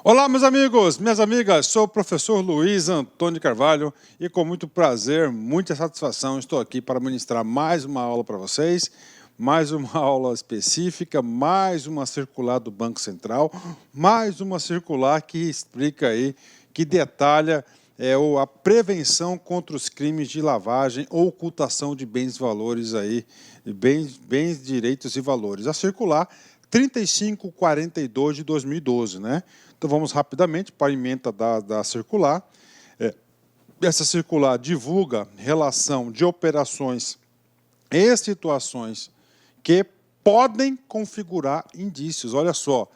Olá, meus amigos, minhas amigas, sou o professor Luiz Antônio Carvalho e com muito prazer, muita satisfação, estou aqui para ministrar mais uma aula para vocês, mais uma aula específica, mais uma circular do Banco Central, mais uma circular que explica aí, que detalha a prevenção contra os crimes de lavagem ou ocultação de bens e valores aí, bens, direitos e valores. A circular 3542 de 2012, né? Então vamos rapidamente para a ementa da circular. Essa circular divulga relação de operações e situações que podem configurar indícios. Olha só,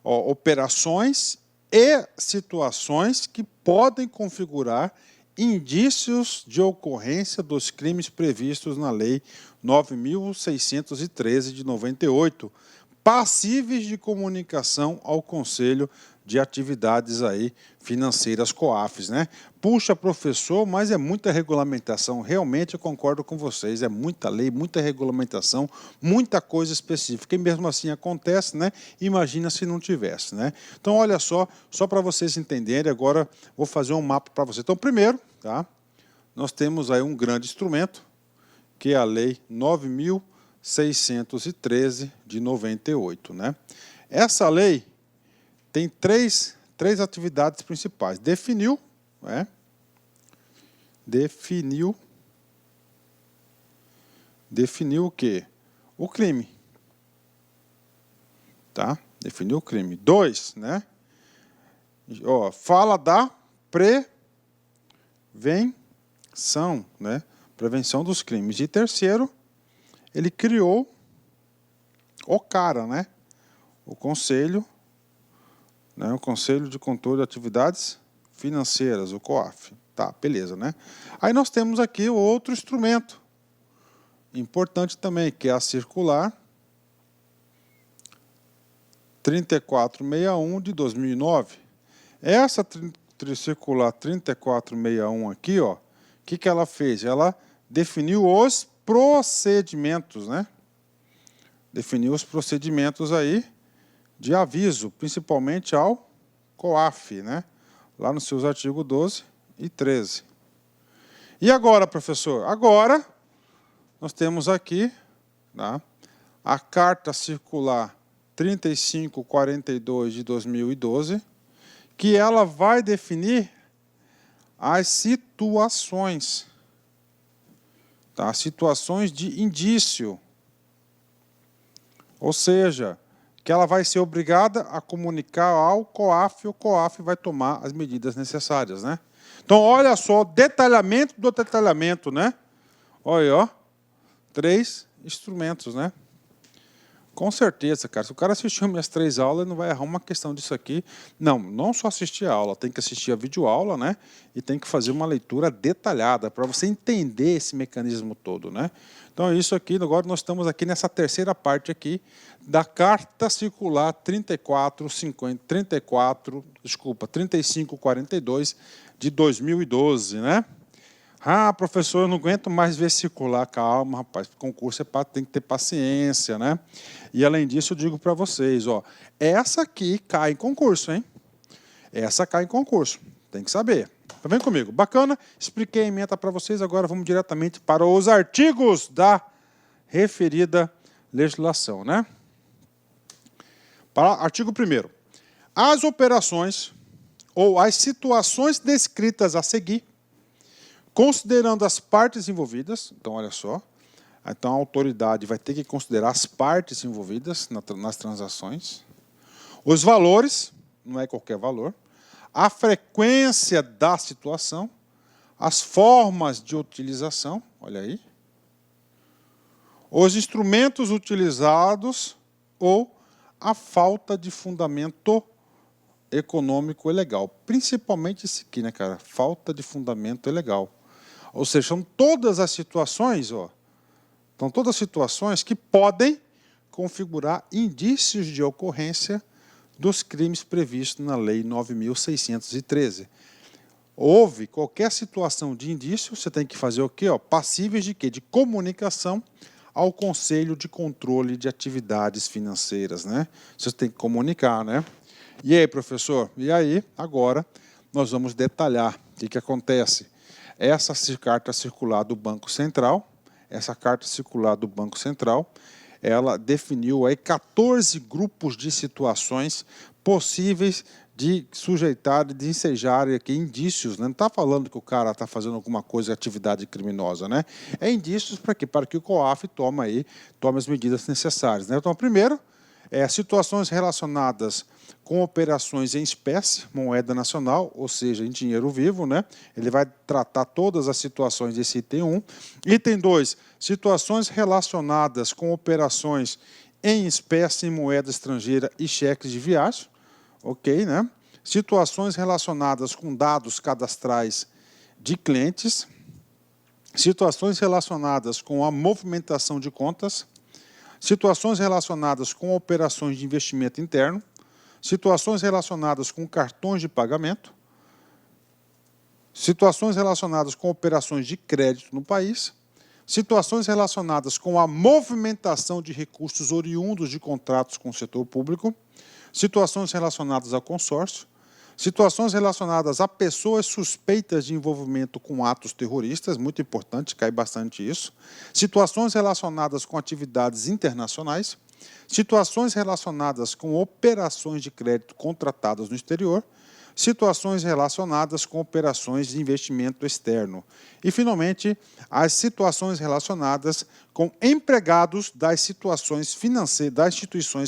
operações e situações que podem configurar indícios de ocorrência dos crimes previstos na Lei 9.613 de 98, passíveis de comunicação ao Conselho de Atividades aí Financeiras, COAFs, né? Puxa, professor, mas é muita regulamentação. Realmente eu concordo com vocês, é muita lei, muita regulamentação, muita coisa específica. E mesmo assim acontece, né? Imagina se não tivesse, né? Então, olha só para vocês entenderem, agora vou fazer um mapa para vocês. Então, primeiro, tá? Nós temos aí um grande instrumento, que é a Lei 9.613 de 98, né? Essa lei tem três atividades principais. Definiu, né? Definiu o quê? O crime. Tá? Definiu o crime. 2, né? Fala da prevenção, né? Prevenção dos crimes. E terceiro, ele criou o CARA, né? O Conselho, né? O Conselho de Controle de Atividades Financeiras, o COAF. Tá, beleza, né? Aí nós temos aqui o outro instrumento importante também, que é a circular 3461 de 2009. Essa circular 3461 aqui, ó, o que ela fez? Ela definiu os procedimentos, né? Definiu os procedimentos aí de aviso, principalmente ao COAF, né? Lá nos seus artigos 12 e 13. E agora, professor? Agora, nós temos aqui, tá, a Carta Circular 3542 de 2012, que ela vai definir as situações, tá? Situações de indício. Ou seja, que ela vai ser obrigada a comunicar ao COAF, e o COAF vai tomar as medidas necessárias, né? Então, olha só, detalhamento do detalhamento, né? Olha, ó, 3 instrumentos, né? Com certeza, cara. Se o cara assistiu minhas 3 aulas, ele não vai errar uma questão disso aqui. Não só assistir a aula, tem que assistir a videoaula, né? E tem que fazer uma leitura detalhada para você entender esse mecanismo todo, né? Então, é isso aqui. Agora nós estamos aqui nessa terceira parte aqui da Carta Circular 3542 de 2012, né? Ah, professor, eu não aguento mais ver circular. Calma, rapaz, concurso tem que ter paciência, né? E, além disso, eu digo para vocês, ó, essa aqui cai em concurso, hein? Essa cai em concurso, tem que saber. Tá vendo comigo? Bacana, expliquei a ementa para vocês, agora vamos diretamente para os artigos da referida legislação, né? Para artigo 1º. As operações ou as situações descritas a seguir, considerando as partes envolvidas, então, olha só, então a autoridade vai ter que considerar as partes envolvidas nas transações, os valores, não é qualquer valor, a frequência da situação, as formas de utilização, olha aí, os instrumentos utilizados ou a falta de fundamento econômico e legal. Principalmente esse aqui, né, cara? Falta de fundamento legal. Ou seja, são todas as situações, ó, são todas as situações que podem configurar indícios de ocorrência dos crimes previstos na Lei 9.613. Houve qualquer situação de indício, você tem que fazer o quê? Ó, passíveis de quê? De comunicação ao Conselho de Controle de Atividades Financeiras, né? Você tem que comunicar, né? E aí, professor? E aí, agora, nós vamos detalhar o que acontece. Essa carta circular do Banco Central, ela definiu aí 14 grupos de situações possíveis de sujeitar, de ensejar aqui indícios, né? Não está falando que o cara está fazendo alguma coisa, atividade criminosa, né? É indícios para quê? Para que o COAF tome as medidas necessárias, né? Então, primeiro, situações relacionadas com operações em espécie, moeda nacional, ou seja, em dinheiro vivo, né? Ele vai tratar todas as situações desse item 1. Item 2, situações relacionadas com operações em espécie, em moeda estrangeira e cheques de viagem. Ok, né? Situações relacionadas com dados cadastrais de clientes. Situações relacionadas com a movimentação de contas. Situações relacionadas com operações de investimento interno, situações relacionadas com cartões de pagamento, situações relacionadas com operações de crédito no país, situações relacionadas com a movimentação de recursos oriundos de contratos com o setor público, situações relacionadas ao consórcio, situações relacionadas a pessoas suspeitas de envolvimento com atos terroristas, muito importante, cai bastante isso, situações relacionadas com atividades internacionais, situações relacionadas com operações de crédito contratadas no exterior, situações relacionadas com operações de investimento externo. E, finalmente, as situações relacionadas com empregados das instituições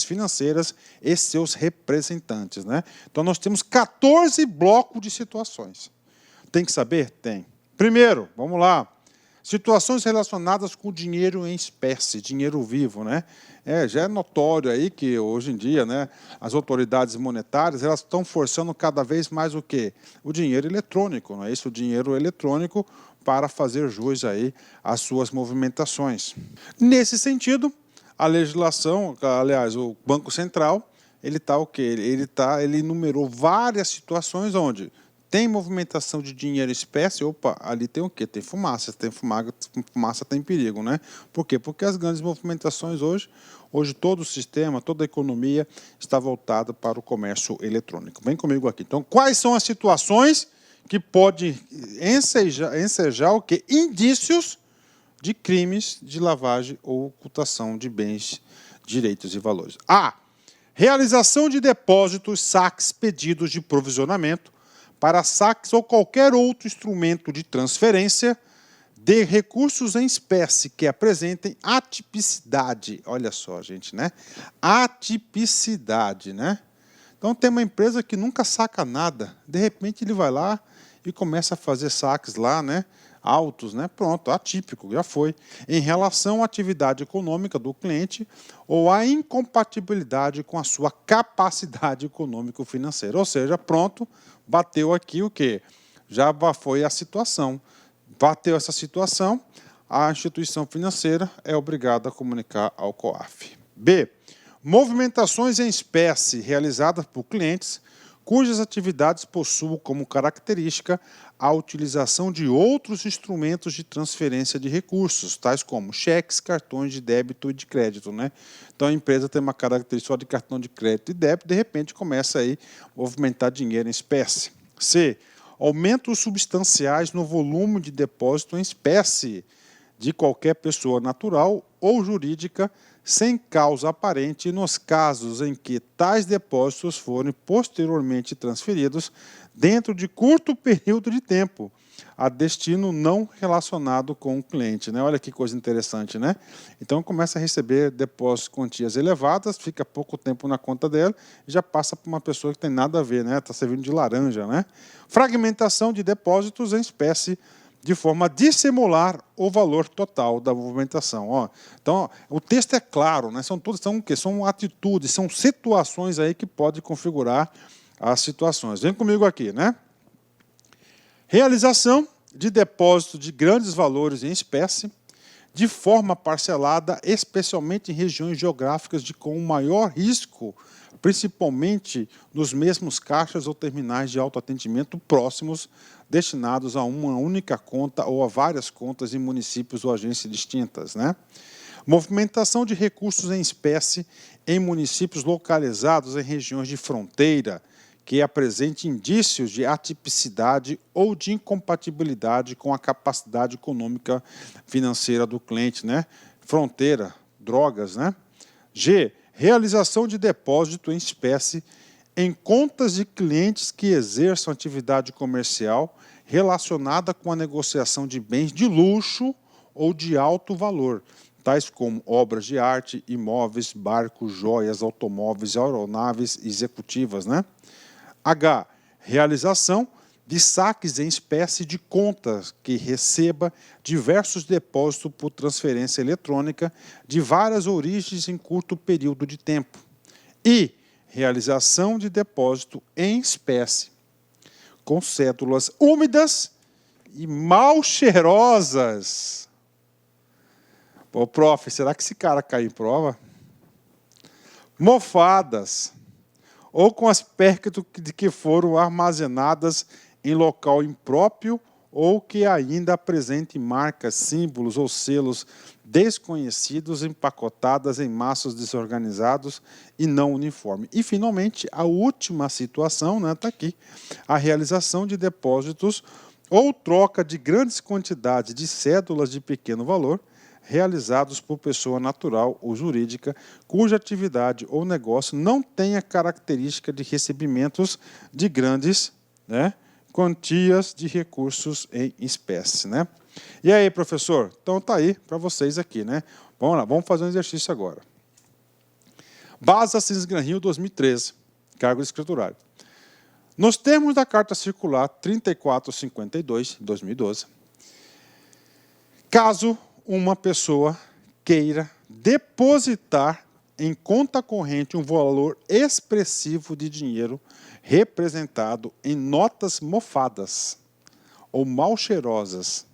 financeiras e seus representantes, né? Então, nós temos 14 blocos de situações. Tem que saber? Tem. Primeiro, vamos lá. Situações relacionadas com dinheiro em espécie, dinheiro vivo, né? Já é notório aí que hoje em dia, né, as autoridades monetárias elas estão forçando cada vez mais o quê? O dinheiro eletrônico, não é isso? O dinheiro eletrônico para fazer jus aí às suas movimentações. Nesse sentido, a legislação, aliás, o Banco Central, ele está o quê? Ele enumerou várias situações onde tem movimentação de dinheiro em espécie, opa, ali tem o quê? Tem fumaça, tem perigo, né? Por quê? Porque as grandes movimentações hoje todo o sistema, toda a economia está voltada para o comércio eletrônico. Vem comigo aqui. Então, quais são as situações que podem ensejar o quê? Indícios de crimes de lavagem ou ocultação de bens, direitos e valores. A. Realização de depósitos, saques, pedidos de provisionamento, para saques ou qualquer outro instrumento de transferência de recursos em espécie que apresentem atipicidade. Olha só, gente, né? Atipicidade, né? Então, tem uma empresa que nunca saca nada. De repente, ele vai lá e começa a fazer saques lá, né? Altos, né? Pronto, atípico, já foi. Em relação à atividade econômica do cliente ou à incompatibilidade com a sua capacidade econômico-financeira. Ou seja, pronto, bateu aqui o quê? Já foi a situação. Bateu essa situação, a instituição financeira é obrigada a comunicar ao COAF. B. Movimentações em espécie realizadas por clientes cujas atividades possuam como característica a utilização de outros instrumentos de transferência de recursos, tais como cheques, cartões de débito e de crédito, né? Então, a empresa tem uma característica só de cartão de crédito e débito, de repente começa aí a movimentar dinheiro em espécie. C. Aumentos substanciais no volume de depósito em espécie de qualquer pessoa natural ou jurídica sem causa aparente nos casos em que tais depósitos forem posteriormente transferidos dentro de curto período de tempo a destino não relacionado com o cliente, né? Olha que coisa interessante, né? Então, começa a receber depósitos, quantias elevadas, fica pouco tempo na conta dela e já passa para uma pessoa que tem nada a ver, né? Está servindo de laranja, né? Fragmentação de depósitos em espécie de forma a dissimular o valor total da movimentação. Ó, então, o texto é claro, né? São atitudes, são situações aí que podem configurar as situações. Vem comigo aqui, né? Realização de depósito de grandes valores em espécie, de forma parcelada, especialmente em regiões geográficas com maior risco, principalmente nos mesmos caixas ou terminais de autoatendimento próximos, destinados a uma única conta ou a várias contas em municípios ou agências distintas, né? Movimentação de recursos em espécie em municípios localizados em regiões de fronteira, que apresente indícios de atipicidade ou de incompatibilidade com a capacidade econômica financeira do cliente, né? Fronteira, drogas, né? G, realização de depósito em espécie em contas de clientes que exerçam atividade comercial relacionada com a negociação de bens de luxo ou de alto valor, tais como obras de arte, imóveis, barcos, joias, automóveis, aeronaves executivas, né? H, realização de saques em espécie de contas que receba diversos depósitos por transferência eletrônica de várias origens em curto período de tempo. E realização de depósito em espécie com cédulas úmidas e mal cheirosas. Pô, prof, será que esse cara cai em prova? Mofadas, ou com aspecto de que foram armazenadas em local impróprio ou que ainda apresentem marcas, símbolos ou selos desconhecidos empacotadas em maços desorganizados e não uniformes. E, finalmente, a última situação, né, está aqui, a realização de depósitos ou troca de grandes quantidades de cédulas de pequeno valor realizados por pessoa natural ou jurídica, cuja atividade ou negócio não tenha característica de recebimentos de grandes, né, quantias de recursos em espécie, né? E aí, professor? Então tá aí para vocês aqui, né? Vamos lá, vamos fazer um exercício agora. Base Assis Gran Rio 2013, cargo escriturário. Nos termos da Carta Circular 3452, 2012, caso uma pessoa queira depositar em conta corrente um valor expressivo de dinheiro representado em notas mofadas ou mal cheirosas,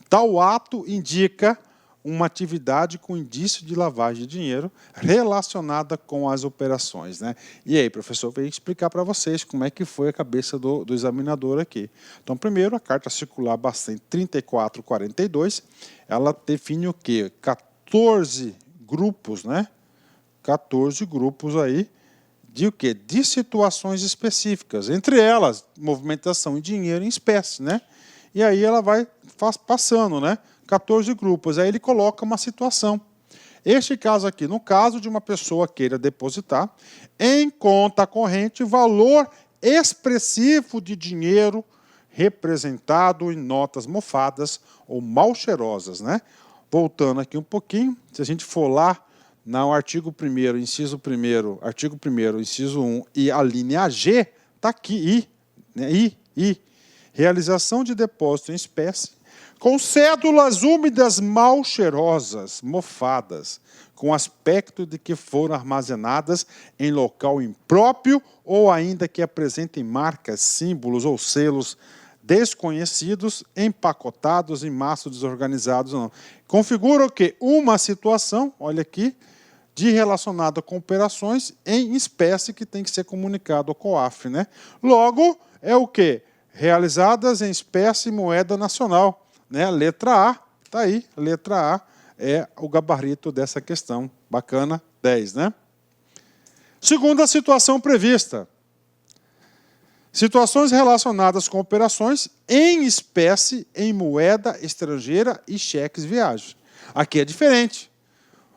tal ato indica uma atividade com indício de lavagem de dinheiro relacionada com as operações, né? E aí, professor, veio explicar para vocês como é que foi a cabeça do examinador aqui. Então, primeiro, a Carta Circular Bacen 3442, ela define o quê? 14 grupos, né? 14 grupos aí de o quê? De situações específicas, entre elas, movimentação em dinheiro em espécie, né? E aí ela vai passando, né? 14 grupos, aí ele coloca uma situação. Este caso aqui, no caso de uma pessoa queira depositar em conta corrente valor expressivo de dinheiro representado em notas mofadas ou mal cheirosas, né? Voltando aqui um pouquinho, se a gente for lá no artigo 1º, inciso 1º, artigo 1º, inciso 1 e a linha G, está aqui, I. Realização de depósito em espécie com cédulas úmidas mal cheirosas, mofadas, com aspecto de que foram armazenadas em local impróprio ou ainda que apresentem marcas, símbolos ou selos desconhecidos, empacotados em maços desorganizados. Não. Configura o quê? Uma situação, olha aqui, de relacionada com operações em espécie que tem que ser comunicado ao COAF, né? Logo, é o quê? Realizadas em espécie e moeda nacional. Né? Letra A, está aí, letra A é o gabarito dessa questão. Bacana, 10, né? Segunda situação prevista. Situações relacionadas com operações em espécie, em moeda estrangeira e cheques viagem. Aqui é diferente.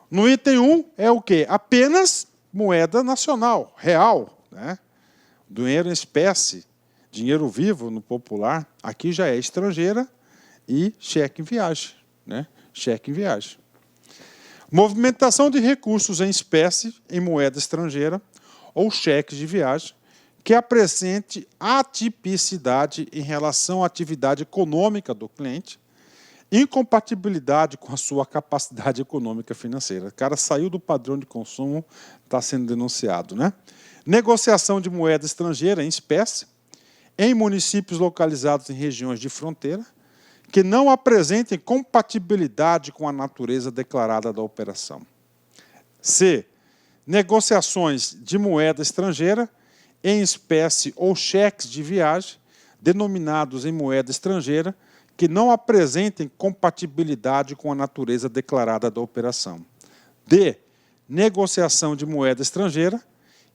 No item 1 é o quê? Apenas moeda nacional, real, né? Dinheiro em espécie, dinheiro vivo no popular. Aqui já é estrangeira e cheque em viagem, né? Cheque em viagem. Movimentação de recursos em espécie, em moeda estrangeira, ou cheques de viagem, que apresente atipicidade em relação à atividade econômica do cliente, incompatibilidade com a sua capacidade econômica financeira. O cara saiu do padrão de consumo, está sendo denunciado, né? Negociação de moeda estrangeira em espécie, em municípios localizados em regiões de fronteira, que não apresentem compatibilidade com a natureza declarada da operação. C. Negociações de moeda estrangeira em espécie ou cheques de viagem denominados em moeda estrangeira que não apresentem compatibilidade com a natureza declarada da operação. D. Negociação de moeda estrangeira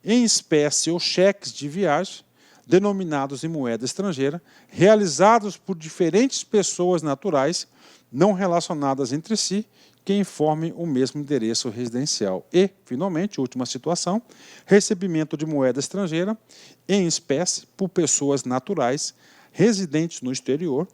em espécie ou cheques de viagem denominados em moeda estrangeira, realizados por diferentes pessoas naturais, não relacionadas entre si, que informem o mesmo endereço residencial. E, finalmente, última situação, recebimento de moeda estrangeira em espécie por pessoas naturais residentes no exterior,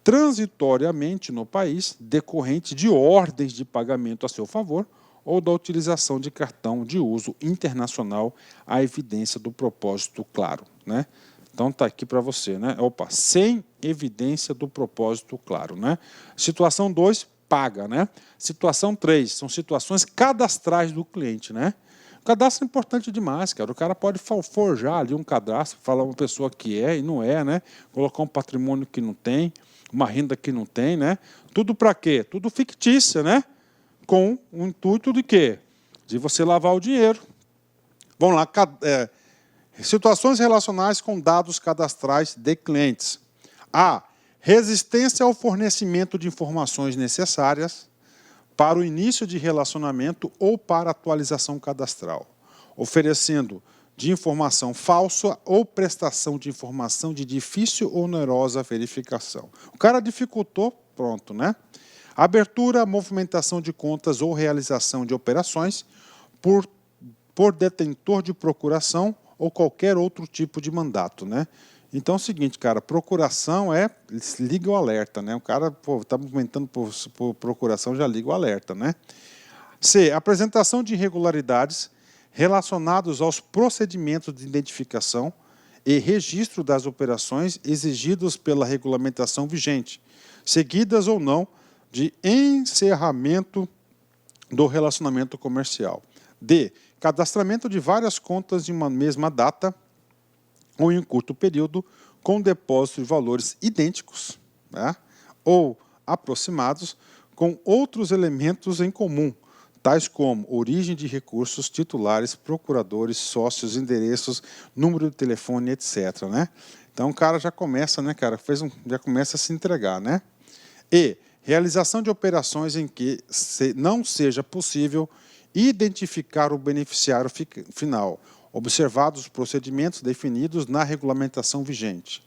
transitoriamente no país, decorrente de ordens de pagamento a seu favor ou da utilização de cartão de uso internacional à evidência do propósito claro, né? Então está aqui para você, né? Opa, sem evidência do propósito claro, né? Situação 2, paga, né? Situação 3, são situações cadastrais do cliente, né? O cadastro é importante demais, cara. O cara pode forjar ali um cadastro, falar uma pessoa que é e não é, né? Colocar um patrimônio que não tem, uma renda que não tem, né? Tudo para quê? Tudo fictícia, né? Com o intuito de quê? De você lavar o dinheiro. Vamos lá, situações relacionais com dados cadastrais de clientes. A. Resistência ao fornecimento de informações necessárias para o início de relacionamento ou para atualização cadastral, oferecendo de informação falsa ou prestação de informação de difícil ou onerosa verificação. O cara dificultou, pronto, né? Abertura, movimentação de contas ou realização de operações por detentor de procuração ou qualquer outro tipo de mandato, né? Então é o seguinte, cara, procuração liga o alerta, né? O cara está movimentando por procuração, já liga o alerta, né? C. Apresentação de irregularidades relacionados aos procedimentos de identificação e registro das operações exigidos pela regulamentação vigente, seguidas ou não de encerramento do relacionamento comercial. D. Cadastramento de várias contas de uma mesma data ou em um curto período, com depósito de valores idênticos, né, ou aproximados, com outros elementos em comum, tais como origem de recursos, titulares, procuradores, sócios, endereços, número de telefone, etc. Né? Então o cara já começa, né, cara, já começa a se entregar, né? E realização de operações em que não seja possível identificar o beneficiário final, observados os procedimentos definidos na regulamentação vigente.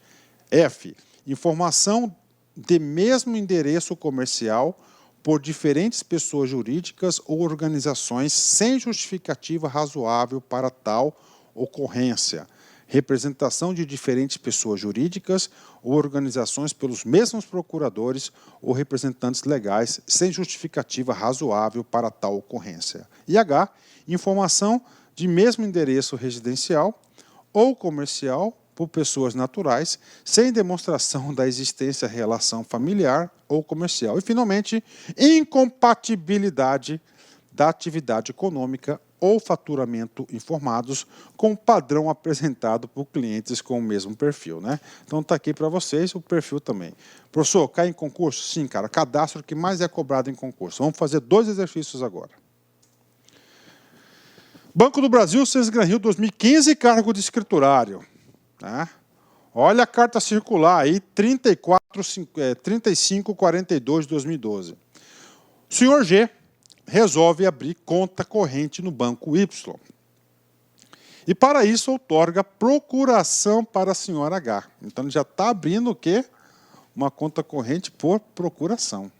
F. Informação de mesmo endereço comercial por diferentes pessoas jurídicas ou organizações sem justificativa razoável para tal ocorrência. Representação de diferentes pessoas jurídicas ou organizações pelos mesmos procuradores ou representantes legais sem justificativa razoável para tal ocorrência. E H. Informação de mesmo endereço residencial ou comercial por pessoas naturais, sem demonstração da existência de relação familiar ou comercial. E, finalmente, incompatibilidade da atividade econômica ou faturamento informados com o padrão apresentado por clientes com o mesmo perfil, né? Então está aqui para vocês o perfil também. Professor, cai em concurso? Sim, cara. Cadastro que mais é cobrado em concurso. Vamos fazer 2 exercícios agora. Banco do Brasil, Sesgran-Rio 2015, cargo de escriturário. Tá? Olha a carta circular aí, 3542 de 2012. O senhor G resolve abrir conta corrente no Banco Y. E para isso outorga procuração para a senhora H. Então ele já está abrindo o quê? Uma conta corrente por procuração.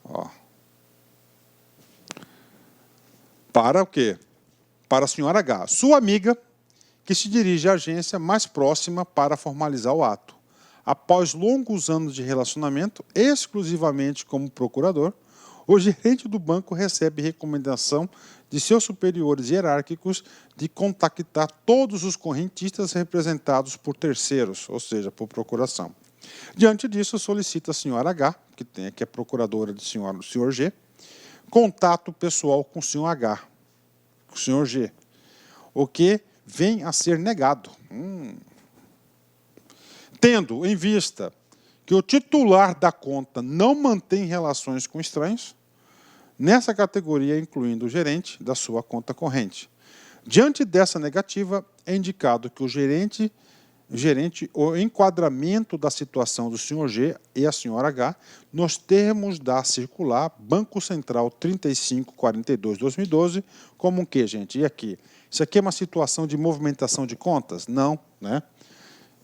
Ó. Para o quê? Para a senhora H, sua amiga, que se dirige à agência mais próxima para formalizar o ato. Após longos anos de relacionamento, exclusivamente como procurador, o gerente do banco recebe recomendação de seus superiores hierárquicos de contactar todos os correntistas representados por terceiros, ou seja, por procuração. Diante disso, solicita a senhora H, que é procuradora do senhor G, contato pessoal com o senhor H, com o senhor G, o que vem a ser negado. Tendo em vista que o titular da conta não mantém relações com estranhos, nessa categoria incluindo o gerente da sua conta corrente. Diante dessa negativa, é indicado que o gerente gerente, o enquadramento da situação do senhor G e a senhora H nos termos da circular Banco Central 3542/2012, como o que, gente? E aqui? Isso aqui é uma situação de movimentação de contas? Não, né?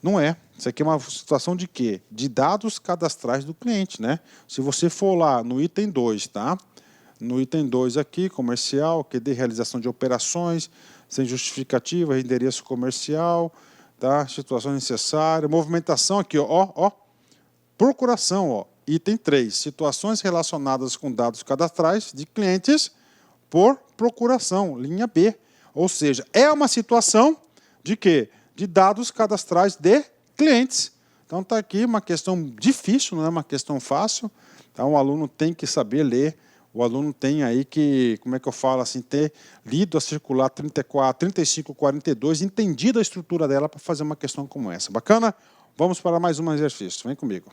Não é. Isso aqui é uma situação de quê? De dados cadastrais do cliente, né? Se você for lá no item 2, tá? No item 2 aqui, comercial, que dê realização de operações, sem justificativa, endereço comercial, tá? Situação necessária, movimentação aqui, ó, procuração, ó, item 3, situações relacionadas com dados cadastrais de clientes por procuração, linha B. Ou seja, é uma situação de quê? De dados cadastrais de clientes. Então está aqui uma questão difícil, não é uma questão fácil. Então o aluno tem que saber ler, o aluno tem aí que, como é que eu falo assim, ter lido a circular 3542, entendido a estrutura dela para fazer uma questão como essa. Bacana? Vamos para mais um exercício. Vem comigo.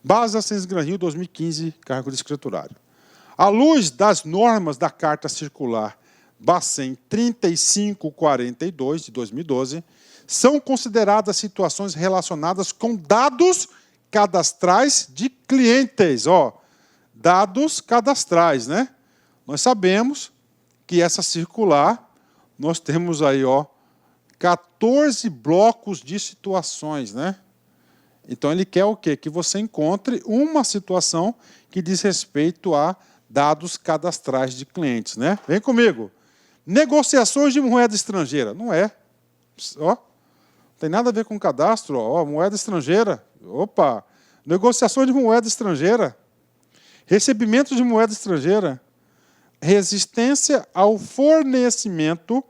Base Ascens Gran Rio 2015, cargo de escriturário. À luz das normas da Carta Circular Bacen 3542, de 2012, são consideradas situações relacionadas com dados cadastrais de clientes. Ó, dados cadastrais, né? Nós sabemos que essa circular, nós temos aí, ó, 14 blocos de situações, né? Então, ele quer o quê? Que você encontre uma situação que diz respeito a dados cadastrais de clientes, né? Vem comigo. Negociações de moeda estrangeira. Não é. Ó, não tem nada a ver com cadastro. Ó, moeda estrangeira. Opa. Negociações de moeda estrangeira. Recebimento de moeda estrangeira. Resistência ao fornecimento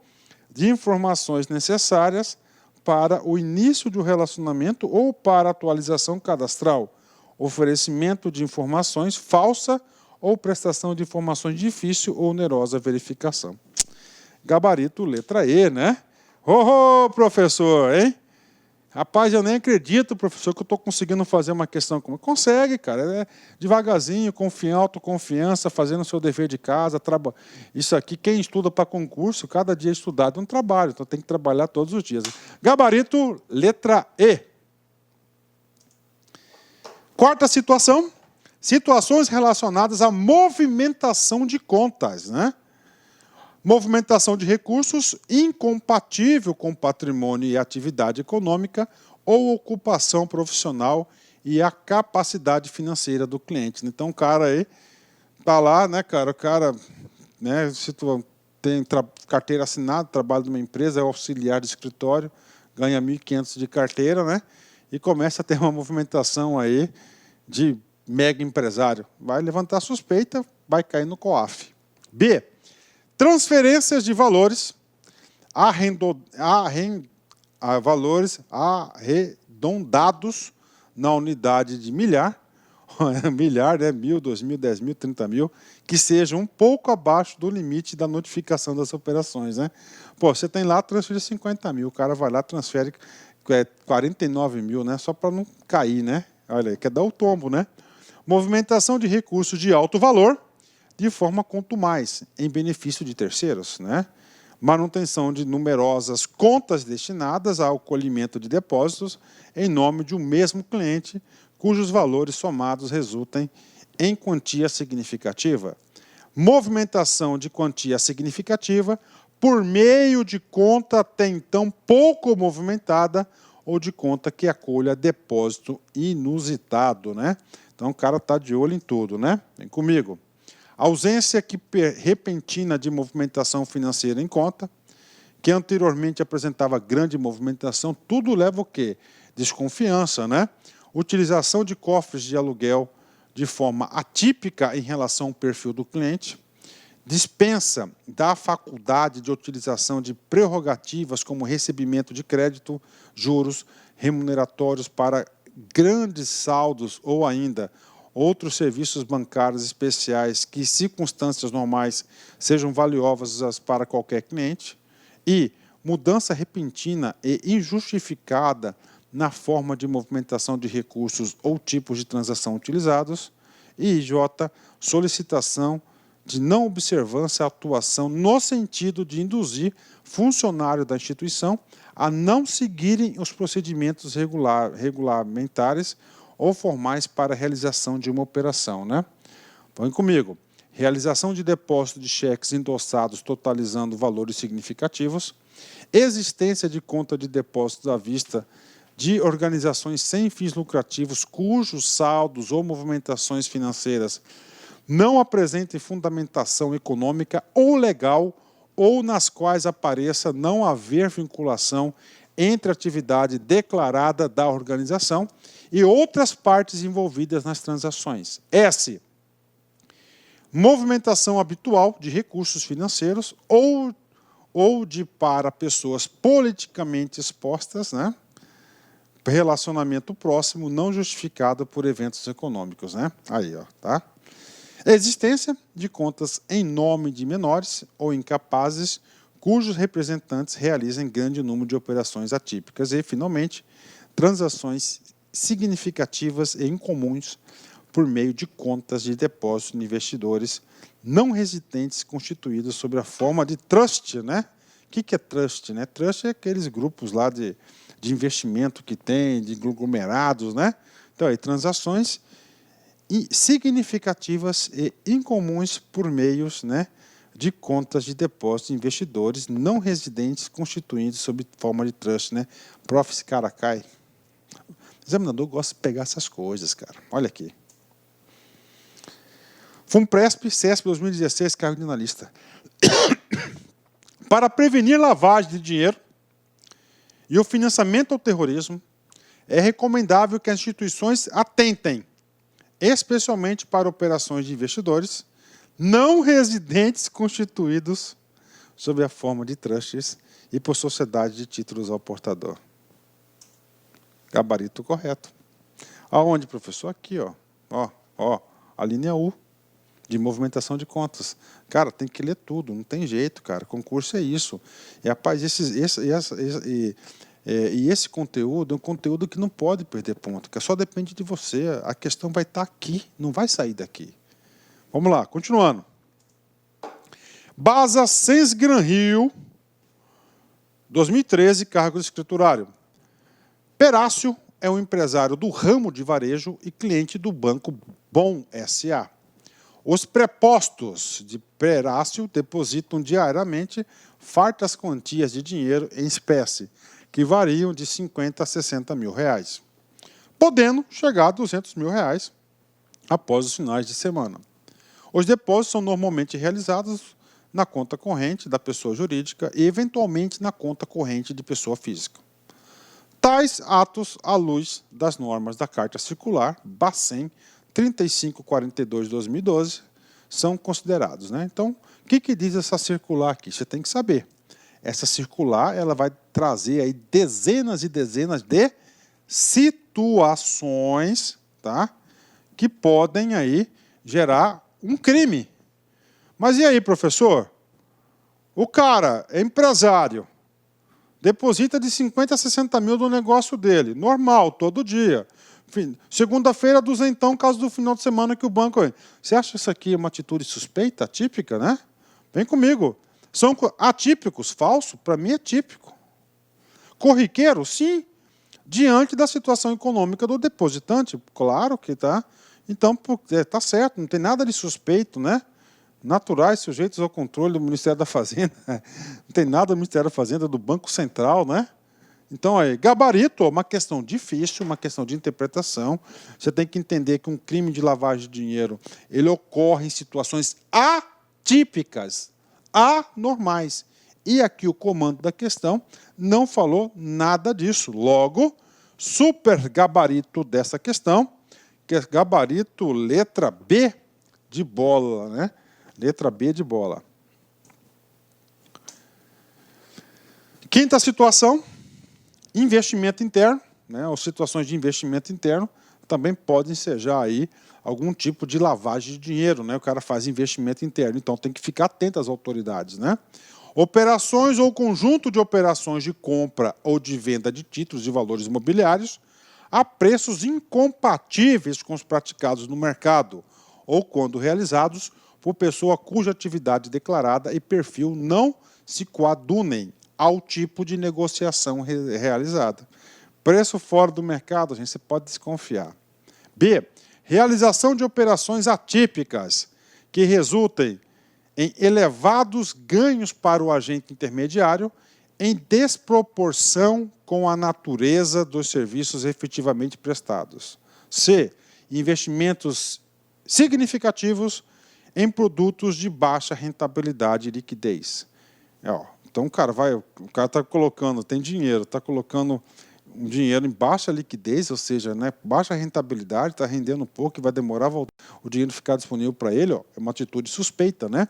de informações necessárias para o início de um relacionamento ou para atualização cadastral. Oferecimento de informações falsa ou prestação de informações difícil ou onerosa verificação. Gabarito letra E, né? Ô, professor, hein? Rapaz, eu nem acredito, professor, que eu estou conseguindo fazer uma questão como... Consegue, cara. É devagarzinho, autoconfiança, fazendo o seu dever de casa. Isso aqui, quem estuda para concurso, cada dia estudado é um trabalho. Então tem que trabalhar todos os dias. Gabarito letra E. Quarta situação. Situações relacionadas à movimentação de contas, né? Movimentação de recursos incompatível com patrimônio e atividade econômica ou ocupação profissional e a capacidade financeira do cliente. Então, o cara aí está lá, né, cara? O cara, né, se tu tem carteira assinada, trabalha numa empresa, é auxiliar de escritório, ganha 1.500 de carteira, né? E começa a ter uma movimentação aí de mega empresário. Vai levantar suspeita, vai cair no COAF. B. Transferências de valores valores arredondados na unidade de milhar, milhar, né, 1.000, 2.000, 10.000, 30.000, que sejam um pouco abaixo do limite da notificação das operações, né? Pô, você tem lá, transfere 50.000, o cara vai lá, transfere 49.000, né? Só para não cair, né? Olha aí, quer dar o tombo, né? Movimentação de recursos de alto valor, de forma contumaz, em benefício de terceiros, né? Manutenção de numerosas contas destinadas ao colhimento de depósitos em nome de um mesmo cliente, cujos valores somados resultem em quantia significativa. Movimentação de quantia significativa por meio de conta até então pouco movimentada ou de conta que acolha depósito inusitado, né? Então o cara está de olho em tudo, né? Vem comigo. Ausência repentina de movimentação financeira em conta, que anteriormente apresentava grande movimentação, tudo leva o quê? Desconfiança, né? Utilização de cofres de aluguel de forma atípica em relação ao perfil do cliente, dispensa da faculdade de utilização de prerrogativas como recebimento de crédito, juros, remuneratórios para grandes saldos ou ainda outros serviços bancários especiais que, em circunstâncias normais, sejam valiosas para qualquer cliente, e mudança repentina e injustificada na forma de movimentação de recursos ou tipos de transação utilizados, e J, solicitação de não observância à atuação no sentido de induzir funcionário da instituição a não seguirem os procedimentos regulamentares ou formais para a realização de uma operação, né? Vem comigo. Realização de depósito de cheques endossados totalizando valores significativos, existência de conta de depósitos à vista de organizações sem fins lucrativos cujos saldos ou movimentações financeiras não apresentem fundamentação econômica ou legal ou nas quais apareça não haver vinculação entre a atividade declarada da organização e outras partes envolvidas nas transações. S. Movimentação habitual de recursos financeiros ou de para pessoas politicamente expostas, né? Relacionamento próximo não justificado por eventos econômicos, né? Aí, ó, tá? Existência de contas em nome de menores ou incapazes cujos representantes realizem grande número de operações atípicas e, finalmente, transações significativas e incomuns por meio de contas de depósito de investidores não residentes constituídos sob a forma de trust, né? O que é trust, né? Trust é aqueles grupos lá de investimento que tem, de conglomerados, né? Então, aí, transações significativas e incomuns por meios, né, de contas de depósito de investidores não residentes constituídos sob forma de trust, né? Prof. esse cara cai. O examinador gosta de pegar essas coisas, cara. Olha aqui. FUNPRESP, CESP 2016, cargo de analista. Para prevenir lavagem de dinheiro e o financiamento ao terrorismo, é recomendável que as instituições atentem, especialmente para operações de investidores não residentes constituídos sob a forma de trusts e por sociedade de títulos ao portador. Gabarito correto. Aonde, professor? Aqui, ó, a linha U, de movimentação de contas. Cara, tem que ler tudo, não tem jeito, cara. Concurso é isso. E, rapaz, esse conteúdo é um conteúdo que não pode perder ponto, que só depende de você. A questão vai estar aqui, não vai sair daqui. Vamos lá, continuando. Basa Sens Gran Rio, 2013, cargo de escriturário. Perácio é um empresário do ramo de varejo e cliente do Banco Bom S.A. Os prepostos de Perácio depositam diariamente fartas quantias de dinheiro em espécie, que variam de 50 a 60 mil reais, podendo chegar a 200 mil reais após os finais de semana. Os depósitos são normalmente realizados na conta corrente da pessoa jurídica e, eventualmente, na conta corrente de pessoa física. Tais atos, à luz das normas da Carta Circular, Bacen 3542/2012, são considerados, né? Então, o que diz essa circular aqui? Você tem que saber. Essa circular ela vai trazer aí dezenas e dezenas de situações, tá? Que podem aí gerar um crime. Mas e aí, professor? O cara é empresário, deposita de 50 a 60 mil do negócio dele, normal, todo dia. Segunda-feira, duzentão, caso do final de semana que o banco... Você acha isso aqui uma atitude suspeita, atípica, né? Vem comigo. São atípicos, falso? Para mim é típico. Corriqueiro? Sim. Diante da situação econômica do depositante, claro que está. Então, está certo, não tem nada de suspeito, né? Naturais, sujeitos ao controle do Ministério da Fazenda. Não tem nada do Ministério da Fazenda, do Banco Central, né? Então, aí, gabarito, uma questão difícil, uma questão de interpretação. Você tem que entender que um crime de lavagem de dinheiro ele ocorre em situações atípicas, anormais. E aqui o comando da questão não falou nada disso. Logo, super gabarito dessa questão, que é gabarito letra B de bola, né? Letra B de bola. Quinta situação. Investimento interno, né, ou situações de investimento interno, também podem ser já aí algum tipo de lavagem de dinheiro, né? O cara faz investimento interno, então tem que ficar atento às autoridades, né? Operações ou conjunto de operações de compra ou de venda de títulos de valores imobiliários a preços incompatíveis com os praticados no mercado ou quando realizados por pessoa cuja atividade declarada e perfil não se coadunem ao tipo de negociação realizada. Preço fora do mercado, gente, você pode desconfiar. B. Realização de operações atípicas que resultem em elevados ganhos para o agente intermediário em desproporção com a natureza dos serviços efetivamente prestados. C. Investimentos significativos em produtos de baixa rentabilidade e liquidez. Então o cara está colocando, tem dinheiro, está colocando um dinheiro em baixa liquidez, ou seja, né, baixa rentabilidade, está rendendo pouco e vai demorar o dinheiro ficar disponível para ele, é uma atitude suspeita, né?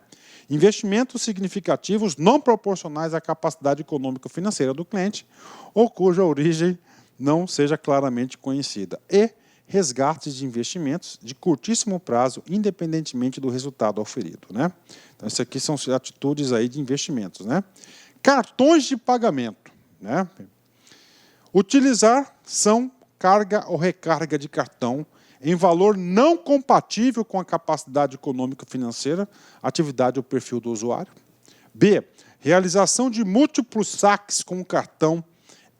Investimentos significativos não proporcionais à capacidade econômico-financeira do cliente ou cuja origem não seja claramente conhecida. E resgates de investimentos de curtíssimo prazo, independentemente do resultado auferido, né? Então, isso aqui são atitudes aí de investimentos, né? Cartões de pagamento, né? Utilização, carga ou recarga de cartão em valor não compatível com a capacidade econômico-financeira, atividade ou perfil do usuário. B. Realização de múltiplos saques com o cartão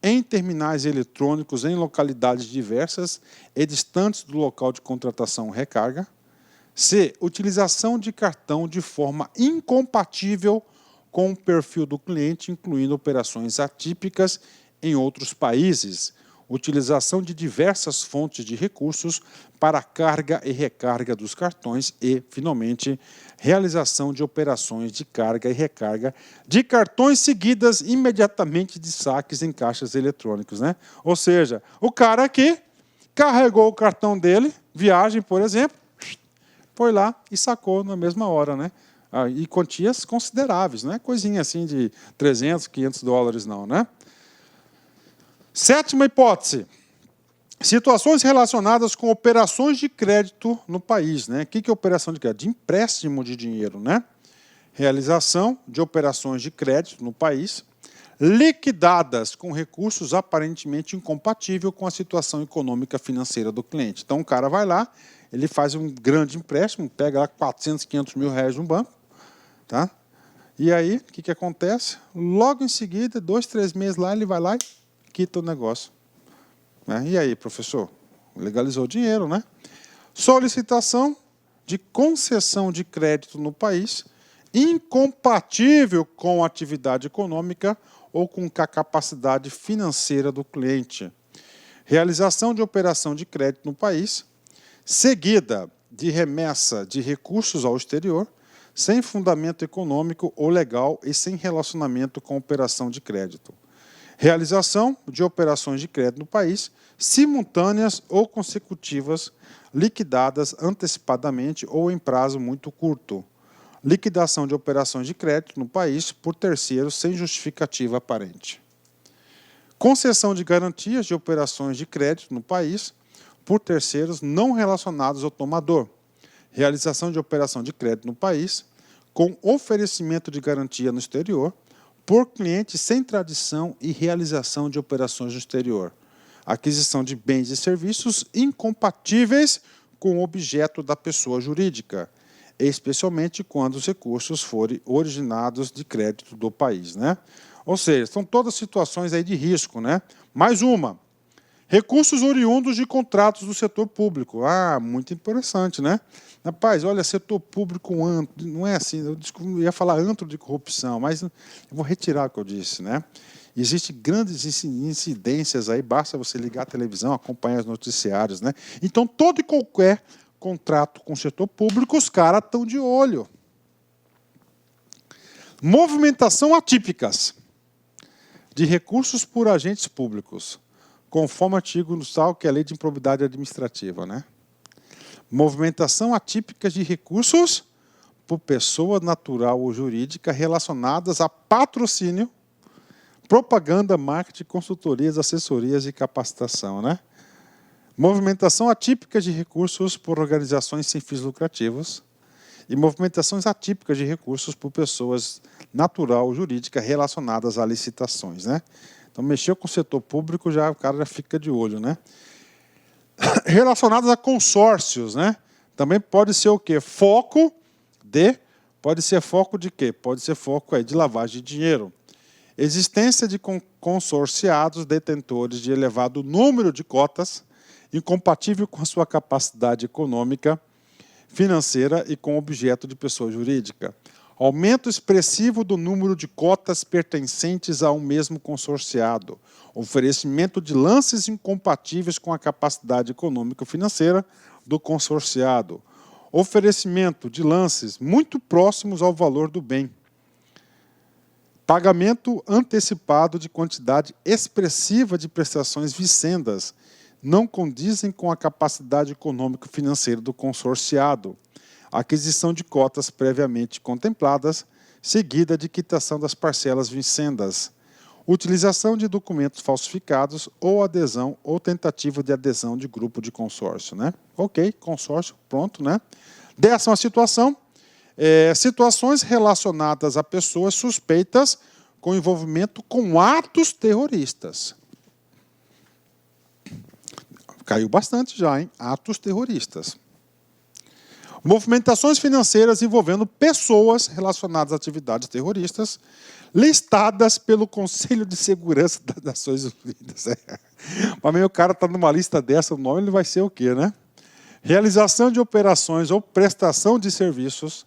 em terminais eletrônicos em localidades diversas e distantes do local de contratação ou recarga. C. Utilização de cartão de forma incompatível com o perfil do cliente, incluindo operações atípicas em outros países. Utilização de diversas fontes de recursos para a carga e recarga dos cartões e, finalmente, realização de operações de carga e recarga de cartões seguidas imediatamente de saques em caixas eletrônicos, né? Ou seja, o cara aqui carregou o cartão dele, viagem, por exemplo, foi lá e sacou na mesma hora, né? E quantias consideráveis, não é coisinha assim de 300, 500 dólares não, né? Sétima hipótese, situações relacionadas com operações de crédito no país, né? O que é operação de crédito? De empréstimo de dinheiro, né? Realização de operações de crédito no país, liquidadas com recursos aparentemente incompatíveis com a situação econômica financeira do cliente. Então, o cara vai lá, ele faz um grande empréstimo, pega lá 400, 500 mil reais no banco, tá? E aí, o que acontece? Logo em seguida, 2, 3 meses lá, ele vai lá e quita o negócio. E aí, professor? Legalizou o dinheiro, né? Solicitação de concessão de crédito no país incompatível com a atividade econômica ou com a capacidade financeira do cliente. Realização de operação de crédito no país, seguida de remessa de recursos ao exterior, sem fundamento econômico ou legal e sem relacionamento com a operação de crédito. Realização de operações de crédito no país, simultâneas ou consecutivas, liquidadas antecipadamente ou em prazo muito curto. Liquidação de operações de crédito no país por terceiros sem justificativa aparente. Concessão de garantias de operações de crédito no país por terceiros não relacionados ao tomador. Realização de operação de crédito no país com oferecimento de garantia no exterior por cliente sem tradição e realização de operações no exterior. Aquisição de bens e serviços incompatíveis com o objeto da pessoa jurídica, especialmente quando os recursos forem originados de crédito do país, né? Ou seja, são todas situações aí de risco, né? Mais uma. Recursos oriundos de contratos do setor público. Muito interessante, né? Rapaz, olha, setor público, não é assim, eu ia falar antro de corrupção, mas eu vou retirar o que eu disse, né? Existem grandes incidências aí, basta você ligar a televisão, acompanhar os noticiários, né? Então, todo e qualquer contrato com o setor público, os caras estão de olho. Movimentação atípicas de recursos por agentes públicos, conforme o artigo tal que é a Lei de Improbidade Administrativa, né? Movimentação atípica de recursos por pessoa natural ou jurídica relacionadas a patrocínio, propaganda, marketing, consultorias, assessorias e capacitação, né? Movimentação atípica de recursos por organizações sem fins lucrativos e movimentações atípicas de recursos por pessoas natural ou jurídica relacionadas a licitações, né? Então, mexeu com o setor público, o cara já fica de olho, né? Relacionadas a consórcios, né? Também pode ser o quê? Pode ser foco de quê? Pode ser foco aí de lavagem de dinheiro. existência de consorciados detentores de elevado número de cotas, incompatível com a sua capacidade econômica, financeira e com objeto de pessoa jurídica. Aumento expressivo do número de cotas pertencentes a um mesmo consorciado. Oferecimento de lances incompatíveis com a capacidade econômico-financeira do consorciado. Oferecimento de lances muito próximos ao valor do bem. Pagamento antecipado de quantidade expressiva de prestações vicendas. Não condizem com a capacidade econômico-financeira do consorciado. Aquisição de cotas previamente contempladas, seguida de quitação das parcelas vincendas. Utilização de documentos falsificados ou adesão ou tentativa de adesão de grupo de consórcio, né? Ok, consórcio, pronto, né? 10ª situação, situações relacionadas a pessoas suspeitas com envolvimento com atos terroristas. Caiu bastante já, hein? Atos terroristas. Movimentações financeiras envolvendo pessoas relacionadas a atividades terroristas, listadas pelo Conselho de Segurança das Nações Unidas. Mas meio o cara está numa lista dessa, o nome ele vai ser o quê, né? Realização de operações ou prestação de serviços,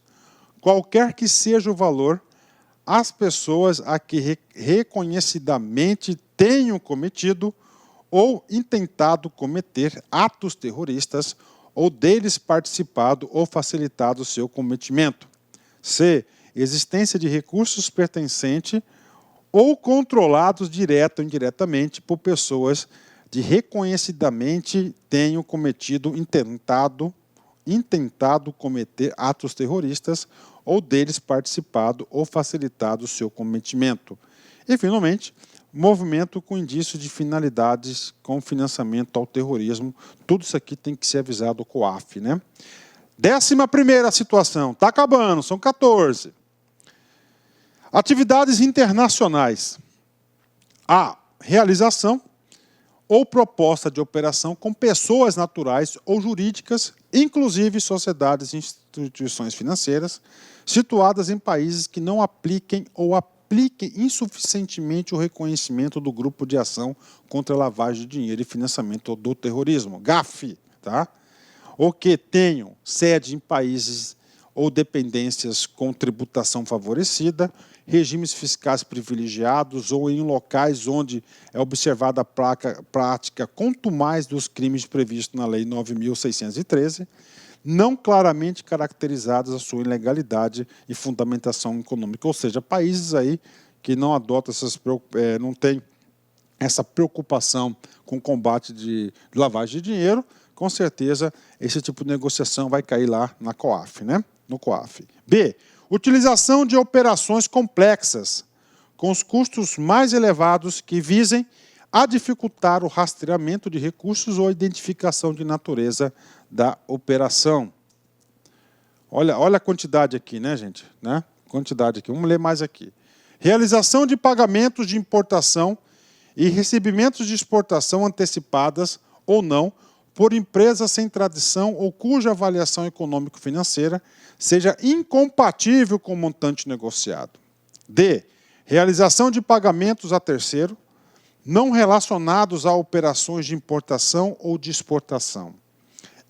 qualquer que seja o valor, às pessoas a que reconhecidamente tenham cometido ou intentado cometer atos terroristas ou deles participado ou facilitado seu cometimento. C. Existência de recursos pertencentes ou controlados direto ou indiretamente por pessoas de reconhecidamente tenham cometido, intentado cometer atos terroristas ou deles participado ou facilitado seu cometimento. E, finalmente, movimento com indício de finalidades com financiamento ao terrorismo. Tudo isso aqui tem que ser avisado ao COAF, né? 11ª situação. Está acabando, são 14. Atividades internacionais. A. Realização ou proposta de operação com pessoas naturais ou jurídicas, inclusive sociedades e instituições financeiras, situadas em países que não apliquem ou apliquem insuficientemente o reconhecimento do grupo de ação contra a lavagem de dinheiro e financiamento do terrorismo, GAFI, tá? Ou que tenham sede em países ou dependências com tributação favorecida, regimes fiscais privilegiados ou em locais onde é observada a prática contumaz dos crimes previstos na Lei 9.613, não claramente caracterizadas a sua ilegalidade e fundamentação econômica. Ou seja, países aí que não adotam não têm essa preocupação com o combate de lavagem de dinheiro, com certeza esse tipo de negociação vai cair lá na COAF, né? No COAF. B. Utilização de operações complexas, com os custos mais elevados que visem a dificultar o rastreamento de recursos ou a identificação de natureza da operação. Olha a quantidade aqui, né, gente? Né? Quantidade aqui. Vamos ler mais aqui. Realização de pagamentos de importação e recebimentos de exportação antecipadas ou não por empresas sem tradição ou cuja avaliação econômico-financeira seja incompatível com o montante negociado. D. Realização de pagamentos a terceiro, não relacionados a operações de importação ou de exportação.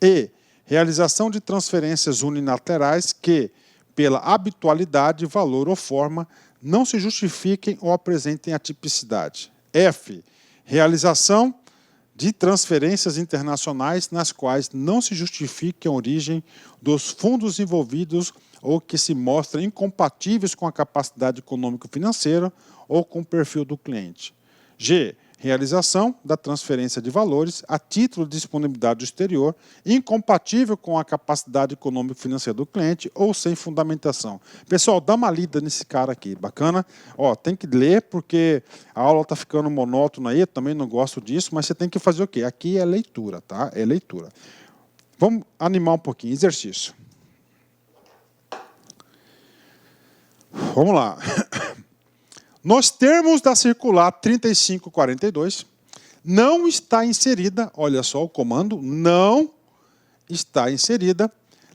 E. Realização de transferências unilaterais que, pela habitualidade, valor ou forma, não se justifiquem ou apresentem atipicidade. F. Realização de transferências internacionais nas quais não se justifique a origem dos fundos envolvidos ou que se mostrem incompatíveis com a capacidade econômico-financeira ou com o perfil do cliente. G. Realização da transferência de valores a título de disponibilidade do exterior, incompatível com a capacidade econômico-financeira do cliente ou sem fundamentação. Pessoal, dá uma lida nesse cara aqui, bacana? Ó, tem que ler porque a aula está ficando monótona aí, eu também não gosto disso, mas você tem que fazer o quê? Aqui é leitura, tá? É leitura. Vamos animar um pouquinho, exercício. Vamos lá. Nos termos da circular 3542, não está inserida, olha só o comando, não está inserida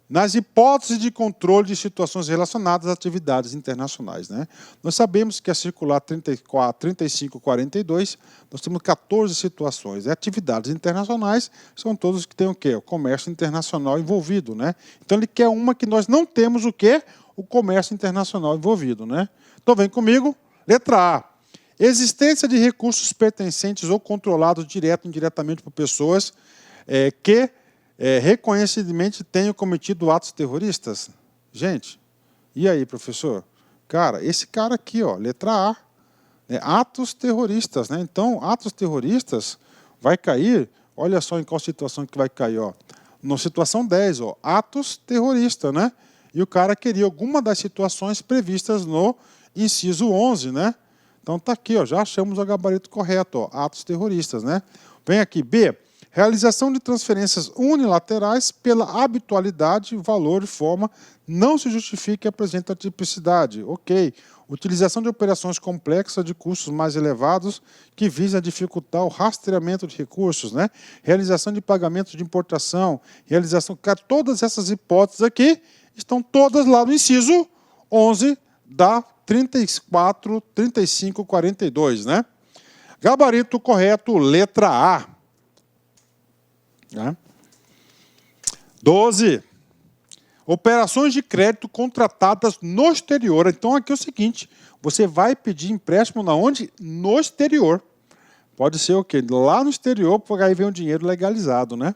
nas hipóteses de controle de situações relacionadas a atividades internacionais, né? Nós sabemos que a circular 3542, nós temos 14 situações. E atividades internacionais são todos que têm o quê? O comércio internacional envolvido, né? Então, ele quer uma que nós não temos o quê? O comércio internacional envolvido, né? Então, vem comigo. Letra A. Existência de recursos pertencentes ou controlados direto ou indiretamente por pessoas que reconhecidamente tenham cometido atos terroristas. Gente, e aí, professor? Cara, esse cara aqui, ó, letra A, atos terroristas, né? Então, atos terroristas vai cair, olha só em qual situação que vai cair, ó. Na situação 10, ó, atos terroristas, né? E o cara queria alguma das situações previstas no inciso 11, né? Então, tá aqui, ó, já achamos o gabarito correto, ó, atos terroristas, né? Vem aqui, B. Realização de transferências unilaterais pela habitualidade, valor e forma não se justifica e apresenta tipicidade. Ok. Utilização de operações complexas de custos mais elevados que visam dificultar o rastreamento de recursos, né? Realização de pagamentos de importação, realização... Todas essas hipóteses aqui estão todas lá no inciso 11 da 3542, né? Gabarito correto, letra A. 12. Operações de crédito contratadas no exterior. Então, aqui é o seguinte, você vai pedir empréstimo na onde? No exterior. Pode ser o quê? Lá no exterior, porque aí vem o dinheiro legalizado, né?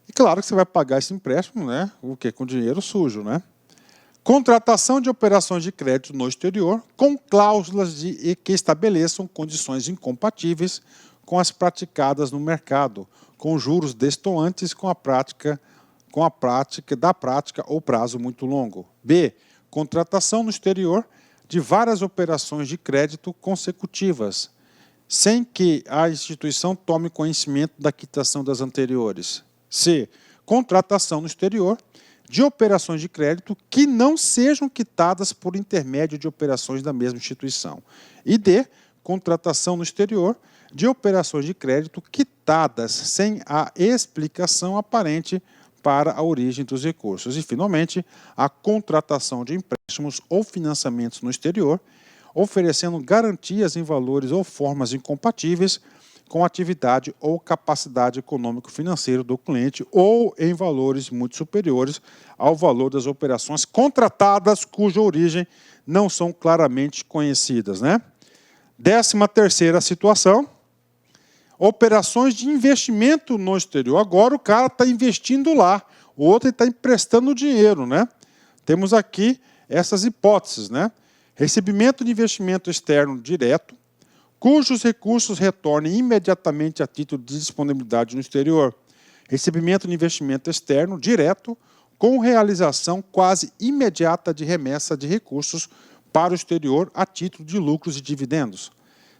E claro que você vai pagar esse empréstimo, né? O quê? Com dinheiro sujo, né? Contratação de operações de crédito no exterior com cláusulas que estabeleçam condições incompatíveis com as praticadas no mercado, com juros destoantes com a prática ou prazo muito longo. B. Contratação no exterior de várias operações de crédito consecutivas, sem que a instituição tome conhecimento da quitação das anteriores. C. Contratação no exterior de operações de crédito que não sejam quitadas por intermédio de operações da mesma instituição. E D. Contratação no exterior de operações de crédito quitadas sem a explicação aparente para a origem dos recursos. E, finalmente, a contratação de empréstimos ou financiamentos no exterior, oferecendo garantias em valores ou formas incompatíveis com a atividade ou capacidade econômico-financeira do cliente ou em valores muito superiores ao valor das operações contratadas cuja origem não são claramente conhecidas, né? 13ª situação. Operações de investimento no exterior. Agora o cara está investindo lá, o outro está emprestando dinheiro, né? Temos aqui essas hipóteses, né? Recebimento de investimento externo direto, cujos recursos retornem imediatamente a título de disponibilidade no exterior. Recebimento de investimento externo direto, com realização quase imediata de remessa de recursos para o exterior a título de lucros e dividendos.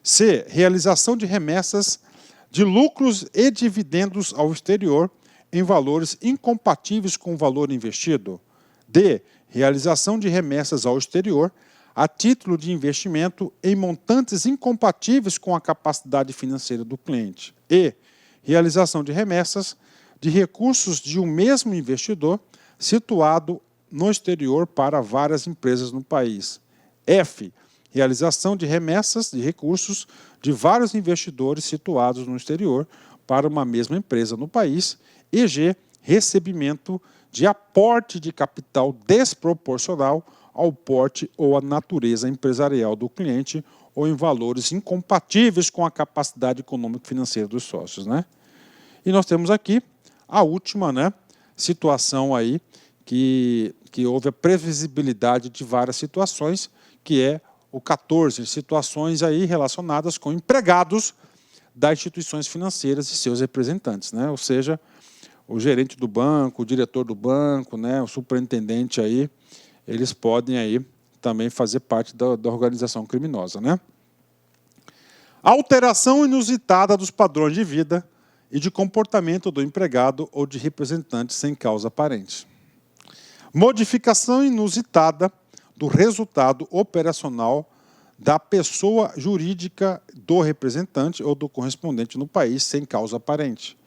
C. Realização de remessas de lucros e dividendos ao exterior em valores incompatíveis com o valor investido. D. Realização de remessas ao exterior a título de investimento em montantes incompatíveis com a capacidade financeira do cliente. E. Realização de remessas de recursos de um mesmo investidor situado no exterior para várias empresas no país. F. Realização de remessas de recursos de vários investidores situados no exterior para uma mesma empresa no país. E G. Recebimento de aporte de capital desproporcional ao porte ou à natureza empresarial do cliente ou em valores incompatíveis com a capacidade econômico-financeira dos sócios, né? E nós temos aqui a última, né, situação aí que houve a previsibilidade de várias situações, que é o 14, situações aí relacionadas com empregados das instituições financeiras e seus representantes, né? Ou seja, o gerente do banco, o diretor do banco, né, o superintendente aí, eles podem aí também fazer parte da organização criminosa, né? Alteração inusitada dos padrões de vida e de comportamento do empregado ou de representante sem causa aparente. Modificação inusitada do resultado operacional da pessoa jurídica do representante ou do correspondente no país sem causa aparente.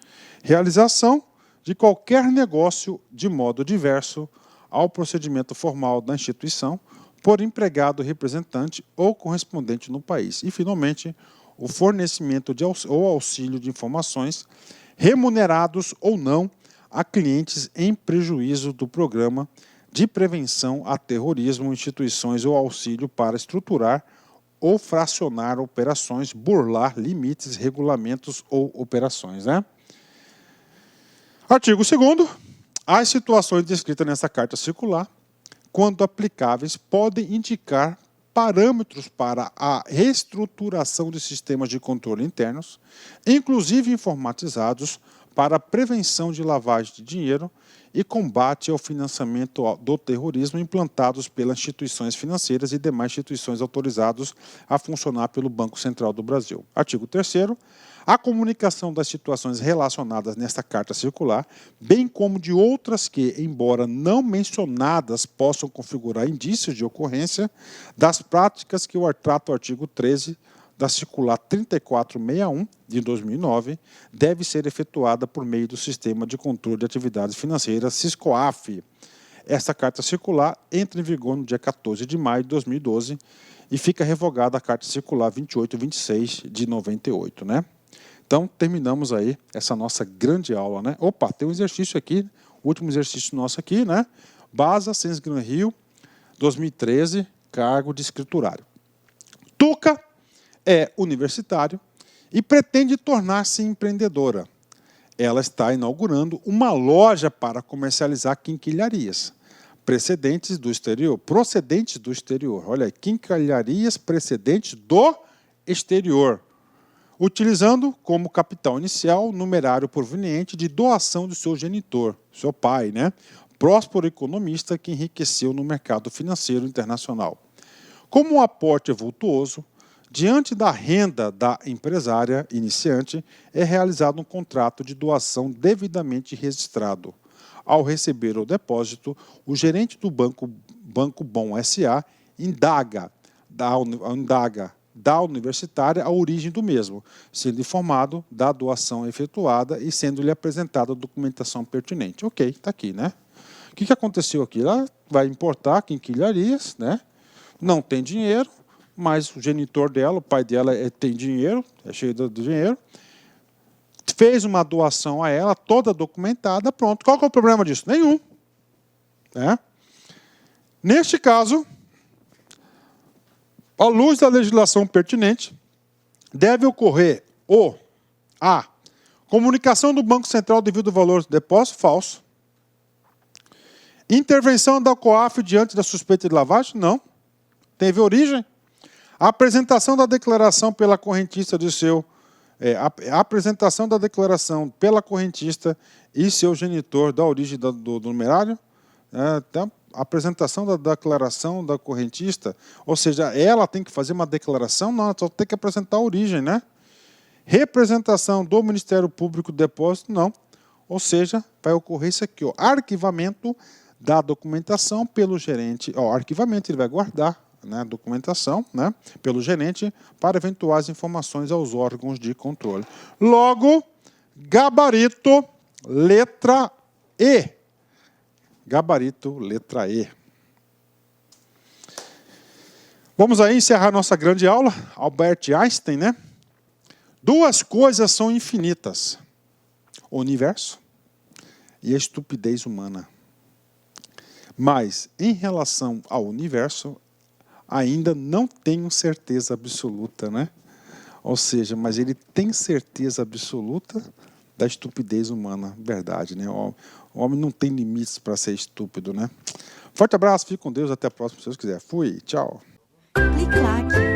Realização de qualquer negócio de modo diverso ao procedimento formal da instituição por empregado representante ou correspondente no país. E, finalmente, o fornecimento ou auxílio de informações, remunerados ou não, a clientes em prejuízo do programa de prevenção a terrorismo, instituições ou auxílio para estruturar ou fracionar operações, burlar limites, regulamentos ou operações, né? Artigo 2º. As situações descritas nessa carta circular, quando aplicáveis, podem indicar parâmetros para a reestruturação de sistemas de controle internos, inclusive informatizados, para a prevenção de lavagem de dinheiro e combate ao financiamento do terrorismo implantados pelas instituições financeiras e demais instituições autorizadas a funcionar pelo Banco Central do Brasil. Artigo 3º. A comunicação das situações relacionadas nesta carta circular, bem como de outras que, embora não mencionadas, possam configurar indícios de ocorrência das práticas que trata o artigo 13 da circular 3461 de 2009, deve ser efetuada por meio do Sistema de Controle de Atividades Financeiras, SISCOAF. Esta carta circular entra em vigor no dia 14 de maio de 2012 e fica revogada a carta circular 2826 de 98, né? Então, terminamos aí essa nossa grande aula, né? Opa, tem um exercício aqui, o último exercício nosso aqui, né? Basa, Sens Gran Rio, 2013, cargo de escriturário. Tuca é universitário e pretende tornar-se empreendedora. Ela está inaugurando uma loja para comercializar quinquilharias procedentes do exterior. Olha aí, quinquilharias procedentes do exterior, utilizando como capital inicial o numerário proveniente de doação do seu genitor, seu pai, né? Próspero economista que enriqueceu no mercado financeiro internacional. Como um aporte vultuoso, diante da renda da empresária iniciante, é realizado um contrato de doação devidamente registrado. Ao receber o depósito, o gerente do Banco Bom S.A. indaga da universitária a origem do mesmo, sendo informado da doação efetuada e sendo-lhe apresentada a documentação pertinente. Ok, está aqui, né? O que aconteceu aqui? Ela vai importar quinquilharias, né? Não tem dinheiro, mas o genitor dela, o pai dela tem dinheiro, é cheio do dinheiro, fez uma doação a ela, toda documentada, pronto. Qual que é o problema disso? Nenhum. Né? Neste caso, à luz da legislação pertinente, deve ocorrer a comunicação do Banco Central devido ao valor do depósito, falso. Intervenção da COAF diante da suspeita de lavagem, não. Teve origem. A apresentação da declaração pela correntista a apresentação da declaração pela correntista e seu genitor da origem do numerário, então, a apresentação da declaração da correntista, ou seja, ela tem que fazer uma declaração, não, ela só tem que apresentar a origem, né? Representação do Ministério Público do Depósito, não. Ou seja, vai ocorrer isso aqui, ó, arquivamento da documentação pelo gerente. Ó, arquivamento, ele vai guardar, né, documentação, né, pelo gerente para eventuais informações aos órgãos de controle. Logo, gabarito, letra E. Gabarito, letra E. Vamos aí encerrar nossa grande aula. Albert Einstein, né? Duas coisas são infinitas: o universo e a estupidez humana. Mas, em relação ao universo, ainda não tenho certeza absoluta, né? Ou seja, mas ele tem certeza absoluta da estupidez humana. Verdade, né? O homem não tem limites para ser estúpido, né? Forte abraço, fique com Deus, até a próxima, se Deus quiser. Fui, tchau. Clique like.